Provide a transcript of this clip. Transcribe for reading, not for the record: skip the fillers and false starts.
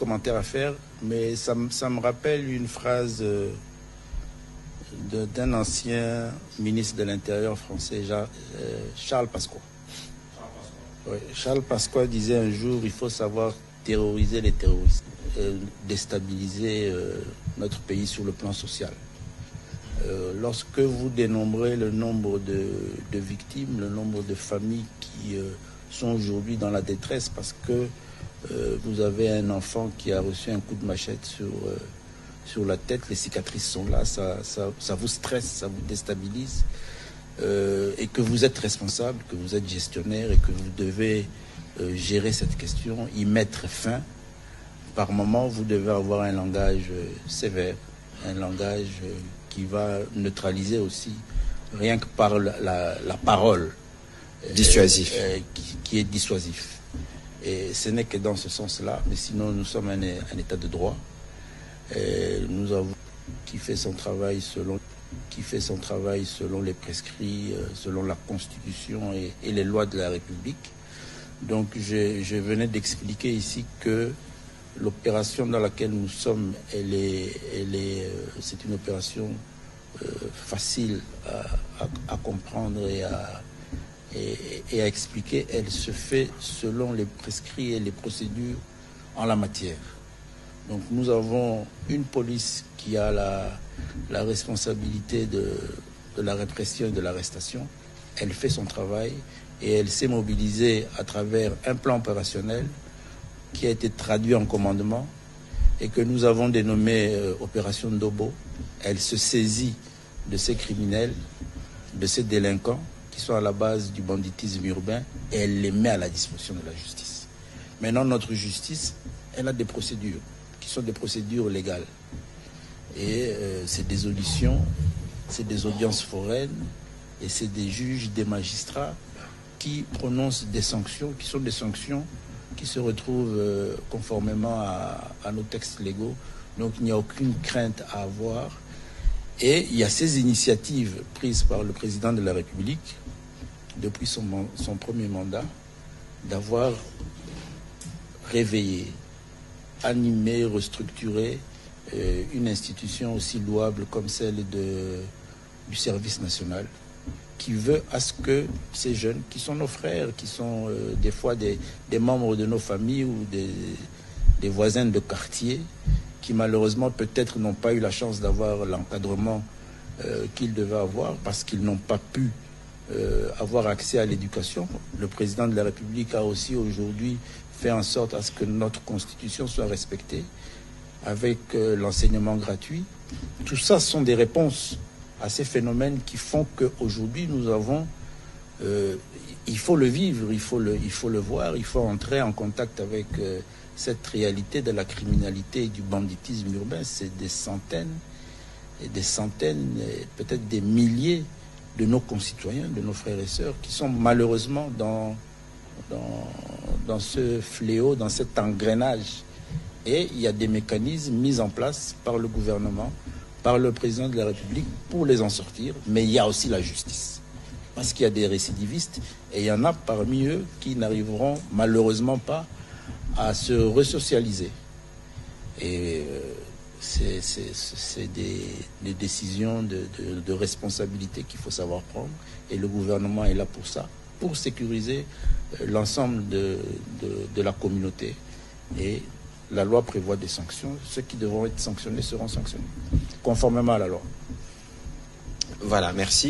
commentaire à faire, mais ça me rappelle une phrase d'un ancien ministre de l'Intérieur français, Charles Pasqua. Oui, Charles Pasqua disait un jour, il faut savoir terroriser les terroristes, déstabiliser notre pays sur le plan social. Lorsque vous dénombrez le nombre de victimes, le nombre de familles qui sont aujourd'hui dans la détresse parce que vous avez un enfant qui a reçu un coup de machette sur la tête, les cicatrices sont là, ça vous stresse, ça vous déstabilise, et que vous êtes responsable, que vous êtes gestionnaire et que vous devez gérer cette question, y mettre fin. Par moment, vous devez avoir un langage sévère, un langage qui va neutraliser aussi, rien que par la parole, dissuasif, qui est dissuasif. Et ce n'est que dans ce sens-là, mais sinon nous sommes un état de droit. Nous avons qui fait son travail selon les prescrits, selon la Constitution et les lois de la République. Donc je venais d'expliquer ici que l'opération dans laquelle nous sommes, c'est une opération facile à comprendre et à expliquer. Elle se fait selon les prescrits et les procédures en la matière. Donc nous avons une police qui a la responsabilité de la répression et de l'arrestation. Elle fait son travail et elle s'est mobilisée à travers un plan opérationnel qui a été traduit en commandement et que nous avons dénommé Opération Ndobo. Elle se saisit de ces criminels, de ces délinquants qui sont à la base du banditisme urbain et elle les met à la disposition de la justice. Maintenant, notre justice, elle a des procédures qui sont des procédures légales. Et c'est des auditions, c'est des audiences foraines et c'est des juges, des magistrats qui prononcent des sanctions, qui sont des sanctions qui se retrouvent conformément à nos textes légaux. Donc il n'y a aucune crainte à avoir. Et il y a ces initiatives prises par le président de la République depuis son premier mandat d'avoir réveillé, animé, restructuré une institution aussi louable comme celle du service national, qui veut à ce que ces jeunes, qui sont nos frères, qui sont des fois des membres de nos familles ou des voisins de quartier, qui malheureusement peut-être n'ont pas eu la chance d'avoir l'encadrement qu'ils devaient avoir parce qu'ils n'ont pas pu avoir accès à l'éducation. Le président de la République a aussi aujourd'hui fait en sorte à ce que notre Constitution soit respectée avec l'enseignement gratuit. Tout ça sont des réponses à ces phénomènes qui font qu'aujourd'hui nous avons, il faut le vivre, il faut le voir, il faut entrer en contact avec cette réalité de la criminalité et du banditisme urbain. C'est des centaines et des centaines, peut-être des milliers de nos concitoyens, de nos frères et sœurs qui sont malheureusement dans ce fléau, dans cet engrenage. Et il y a des mécanismes mis en place par le gouvernement, par le président de la République pour les en sortir, mais il y a aussi la justice. Parce qu'il y a des récidivistes et il y en a parmi eux qui n'arriveront malheureusement pas à se resocialiser. Et c'est des décisions de responsabilité qu'il faut savoir prendre et le gouvernement est là pour ça, pour sécuriser l'ensemble de la communauté. Et la loi prévoit des sanctions. Ceux qui devront être sanctionnés seront sanctionnés, conformément à la loi. Voilà, merci.